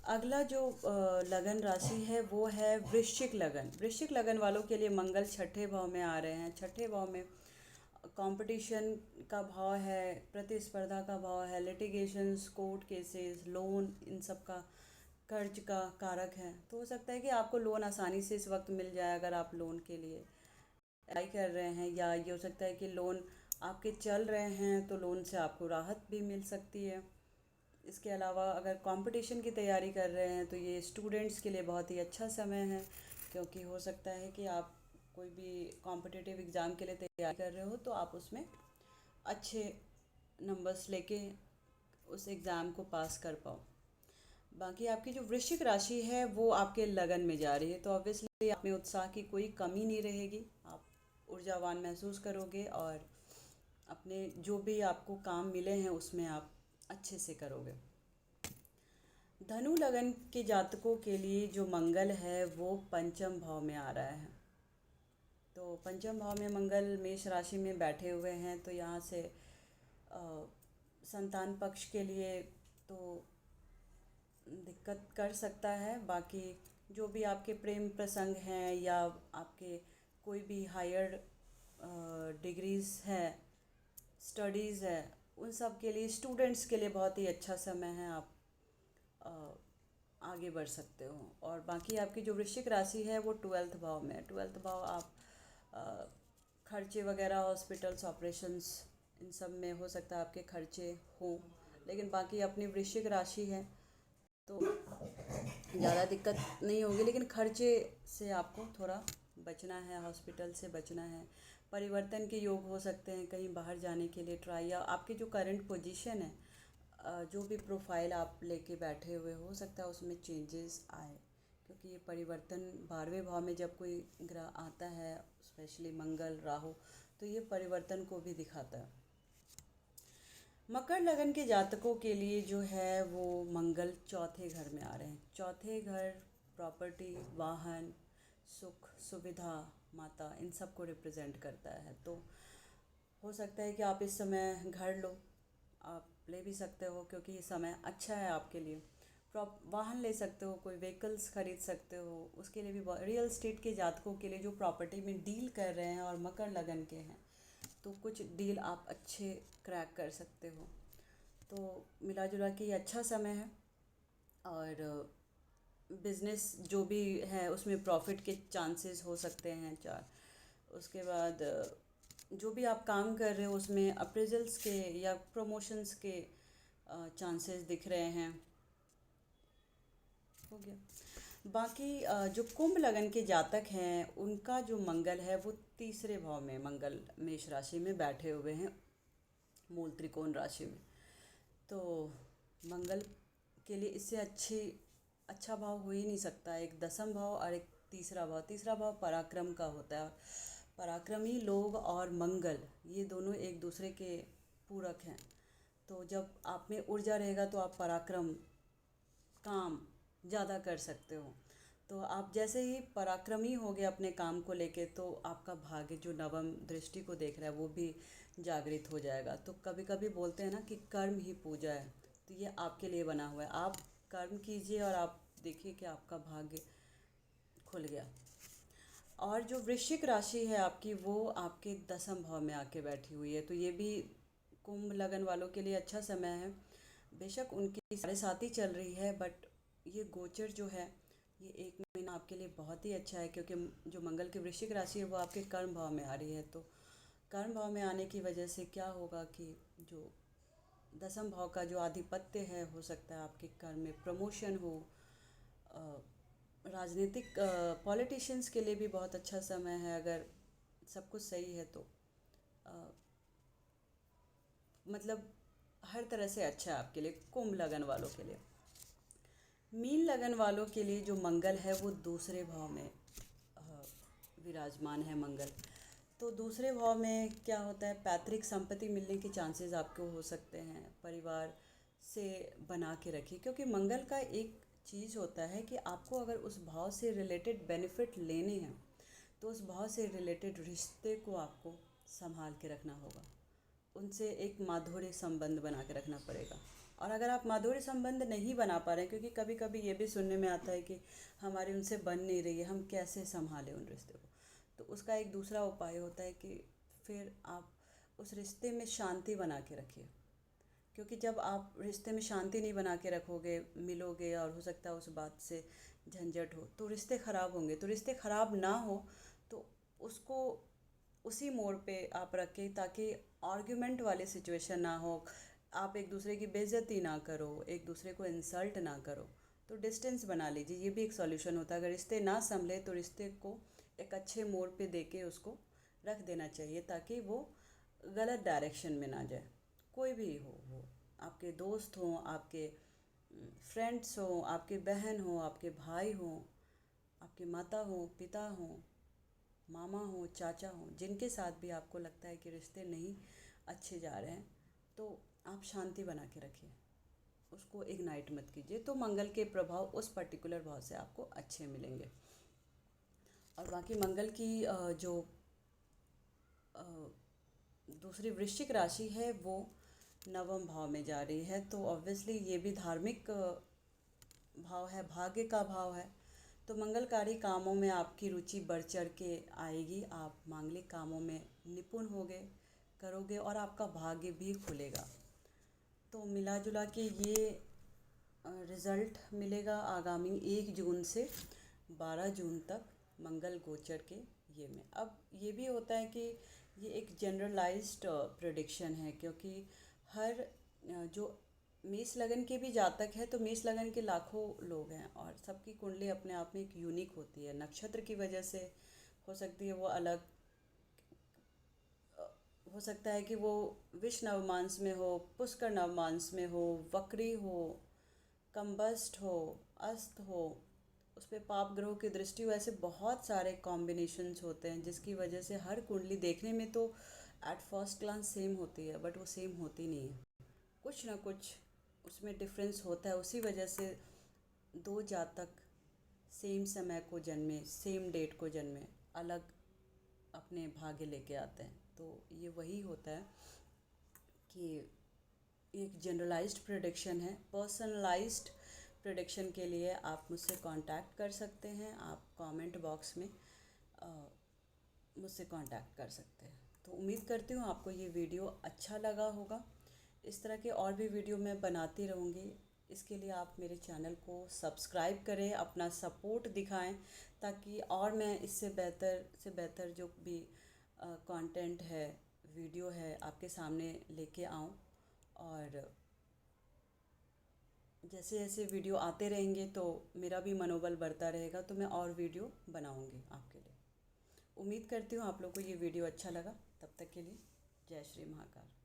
अगला जो लगन राशि है वो है वृश्चिक लगन। वृश्चिक लगन वालों के लिए मंगल छठे भाव में आ रहे हैं। छठे भाव में कंपटीशन का भाव है, प्रतिस्पर्धा का भाव है, लिटिगेशंस, कोर्ट केसेस, लोन, इन सब का, कर्ज का कारक है। तो हो सकता है कि आपको लोन आसानी से इस वक्त मिल जाए अगर आप लोन के लिए अप्लाई कर रहे हैं, या ये हो सकता है कि लोन आपके चल रहे हैं तो लोन से आपको राहत भी मिल सकती है। इसके अलावा अगर कंपटीशन की तैयारी कर रहे हैं तो ये स्टूडेंट्स के लिए बहुत ही अच्छा समय है, क्योंकि हो सकता है कि आप कोई भी कॉम्पिटिटिव एग्ज़ाम के लिए तैयारी कर रहे हो तो आप उसमें अच्छे नंबर्स लेके उस एग्ज़ाम को पास कर पाओ। बाकी आपकी जो वृश्चिक राशि है वो आपके लगन में जा रही है, तो ऑब्वियसली आप में उत्साह की कोई कमी नहीं रहेगी। आप ऊर्जावान महसूस करोगे और अपने जो भी आपको काम मिले हैं उसमें आप अच्छे से करोगे। धनु लगन के जातकों के लिए जो मंगल है वो पंचम भाव में आ रहा है। तो पंचम भाव में मंगल मेष राशि में बैठे हुए हैं, तो यहाँ से अ, संतान पक्ष के लिए तो दिक्कत कर सकता है। बाकी जो भी आपके प्रेम प्रसंग हैं या आपके कोई भी हायर डिग्रीज़ है, स्टडीज़ है, उन सब के लिए, स्टूडेंट्स के लिए बहुत ही अच्छा समय है। आप अ, आगे बढ़ सकते हो। और बाकी आपकी जो वृश्चिक राशि है वो ट्वेल्थ भाव में है। ट्वेल्थ भाव आप अ, खर्चे वगैरह, हॉस्पिटल्स, ऑपरेशंस, इन सब में हो सकता है आपके खर्चे हों, लेकिन बाकी अपनी वृश्चिक राशि है तो ज़्यादा दिक्कत नहीं होगी, लेकिन खर्चे से आपको थोड़ा बचना है, हॉस्पिटल से बचना है। परिवर्तन के योग हो सकते हैं, कहीं बाहर जाने के लिए ट्राई, या आपकी जो करंट पोजीशन है, जो भी प्रोफाइल आप लेके बैठे हुए हो सकता है उसमें चेंजेस आए, क्योंकि ये परिवर्तन 12वें भाव में जब कोई ग्रह आता है, स्पेशली मंगल, राहु, तो ये परिवर्तन को भी दिखाता है। मकर लगन के जातकों के लिए जो है वो मंगल चौथे घर में आ रहे हैं। चौथे घर प्रॉपर्टी, वाहन, सुख, सुविधा, माता, इन सब को रिप्रेजेंट करता है। तो हो सकता है कि आप इस समय घर लो, आप ले भी सकते हो क्योंकि ये समय अच्छा है आपके लिए। प्रॉप वाहन ले सकते हो, कोई व्हीकल्स खरीद सकते हो, उसके लिए भी रियल एस्टेट के जातकों के लिए जो प्रॉपर्टी में डील कर रहे हैं और मकर लगन के हैं, तो कुछ डील आप अच्छे क्रैक कर सकते हो। तो मिला जुला के ये अच्छा समय है। और बिजनेस जो भी है उसमें प्रॉफिट के चांसेस हो सकते हैं चार। उसके बाद जो भी आप काम कर रहे हो उसमें अप्रेजल्स के या प्रमोशंस के चांसेस दिख रहे हैं। हो गया। बाकी जो कुंभ लगन के जातक हैं उनका जो मंगल है वो तीसरे भाव में, मंगल मेष राशि में बैठे हुए हैं, मूल त्रिकोण राशि में। तो मंगल के लिए इससे अच्छा भाव हो ही नहीं सकता। एक दसम भाव और एक तीसरा भाव। तीसरा भाव पराक्रम का होता है। पराक्रमी लोग और मंगल, ये दोनों एक दूसरे के पूरक हैं। तो जब आप में ऊर्जा रहेगा तो आप पराक्रम, काम ज़्यादा कर सकते हो। तो आप जैसे ही पराक्रमी हो गए अपने काम को लेके, तो आपका भाग्य जो नवम दृष्टि को देख रहा है वो भी जागृत हो जाएगा। तो कभी कभी बोलते हैं ना कि कर्म ही पूजा है, तो ये आपके लिए बना हुआ है। आप कर्म कीजिए और आप देखिए कि आपका भाग्य खुल गया। और जो वृश्चिक राशि है आपकी, वो आपके दसम भाव में आके बैठी हुई है, तो ये भी कुंभ लगन वालों के लिए अच्छा समय है। बेशक उनकी साढ़े सात ही चल रही है, बट ये गोचर जो है ये एक महीना आपके लिए बहुत ही अच्छा है, क्योंकि जो मंगल की वृश्चिक राशि है वो आपके कर्म भाव में आ रही है। तो कर्म भाव में आने की वजह से क्या होगा कि जो दसम भाव का जो आधिपत्य है, हो सकता है आपके कर्म में प्रमोशन हो। राजनीतिक पॉलिटिशियंस के लिए भी बहुत अच्छा समय है, अगर सब कुछ सही है तो अ, मतलब हर तरह से अच्छा है आपके लिए, कुंभ लगन वालों के लिए। मीन लगन वालों के लिए जो मंगल है वो दूसरे भाव में विराजमान है मंगल। तो दूसरे भाव में क्या होता है, पैतृक संपत्ति मिलने के चांसेस आपको हो सकते हैं। परिवार से बना के रखिए, क्योंकि मंगल का एक चीज़ होता है कि आपको अगर उस भाव से रिलेटेड बेनिफिट लेने हैं तो उस भाव से रिलेटेड रिश्ते को आपको संभाल के रखना होगा, उनसे एक माधुर्य संबंध बना के रखना पड़ेगा। और अगर आप माधुर्य संबंध नहीं बना पा रहे हैं, क्योंकि कभी कभी ये भी सुनने में आता है कि हमारी उनसे बन नहीं रही है, हम कैसे संभालें उन रिश्ते को, तो उसका एक दूसरा उपाय होता है कि फिर आप उस रिश्ते में शांति बना के रखिए। क्योंकि जब आप रिश्ते में शांति नहीं बना के रखोगे, मिलोगे और हो सकता है उस बात से झंझट हो, तो रिश्ते ख़राब होंगे। तो रिश्ते ख़राब ना हो तो उसको उसी मोड़ पे आप रखें, ताकि आर्ग्यूमेंट वाली सिचुएशन ना हो, आप एक दूसरे की बेइज्जती ना करो, एक दूसरे को इंसल्ट ना करो। तो डिस्टेंस बना लीजिए, ये भी एक सॉल्यूशन होता है। अगर रिश्ते ना संभले तो रिश्ते को एक अच्छे मोड़ पे दे के उसको रख देना चाहिए, ताकि वो गलत डायरेक्शन में ना जाए। कोई भी हो, वो आपके दोस्त हों, आपके फ्रेंड्स हों, आपके बहन हो, आपके भाई हों, आपके माता हो, पिता हो, मामा हो, चाचा हो, जिनके साथ भी आपको लगता है कि रिश्ते नहीं अच्छे जा रहे हैं, तो आप शांति बना के रखिए, उसको इग्नाइट मत कीजिए। तो मंगल के प्रभाव उस पर्टिकुलर भाव से आपको अच्छे मिलेंगे। और बाकी मंगल की जो अ, दूसरी वृश्चिक राशि है वो नवम भाव में जा रही है, तो ऑब्वियसली ये भी धार्मिक भाव है, भाग्य का भाव है। तो मंगलकारी कामों में आपकी रुचि बढ़ चढ़ के आएगी, आप मांगलिक कामों में निपुण होगे, करोगे और आपका भाग्य भी खुलेगा। तो मिला जुला के ये रिज़ल्ट मिलेगा आगामी 1 जून से 12 जून तक मंगल गोचर के ये में। अब ये भी होता है कि ये एक जनरलाइज्ड प्रेडिक्शन है, क्योंकि हर जो मेष लगन के भी जातक है, तो मेष लगन के लाखों लोग हैं और सबकी कुंडली अपने आप में एक यूनिक होती है। नक्षत्र की वजह से हो सकती है वो अलग, हो सकता है कि वो विष नवमांस में हो, पुष्कर नवमांस में हो, वक्री हो, कंबस्ट हो, अस्त हो, उस पर पाप ग्रहों की दृष्टि हो, ऐसे बहुत सारे कॉम्बिनेशंस होते हैं, जिसकी वजह से हर कुंडली देखने में तो एट फर्स्ट ग्लांस सेम होती है, बट वो सेम होती नहीं है, कुछ ना कुछ उसमें डिफरेंस होता है। उसी वजह से दो जातक सेम समय को जन्मे, सेम डेट को जन्मे, अलग अपने भाग्य लेके आते हैं। तो ये वही होता है कि एक जनरलाइज्ड प्रेडिक्शन है। पर्सनलाइज्ड प्रेडिक्शन के लिए आप मुझसे कांटेक्ट कर सकते हैं, आप कमेंट बॉक्स में मुझसे कांटेक्ट कर सकते हैं। तो उम्मीद करती हूँ आपको ये वीडियो अच्छा लगा होगा। इस तरह के और भी वीडियो मैं बनाती रहूँगी। इसके लिए आप मेरे चैनल को सब्सक्राइब करें, अपना सपोर्ट दिखाएं, ताकि और मैं इससे बेहतर से बेहतर जो भी कंटेंट है, वीडियो है, आपके सामने लेके आऊँ। और जैसे जैसे वीडियो आते रहेंगे तो मेरा भी मनोबल बढ़ता रहेगा, तो मैं और वीडियो बनाऊँगी आपके लिए। उम्मीद करती हूँ आप लोग को ये वीडियो अच्छा लगा। तब तक के लिए जय श्री महाकाल।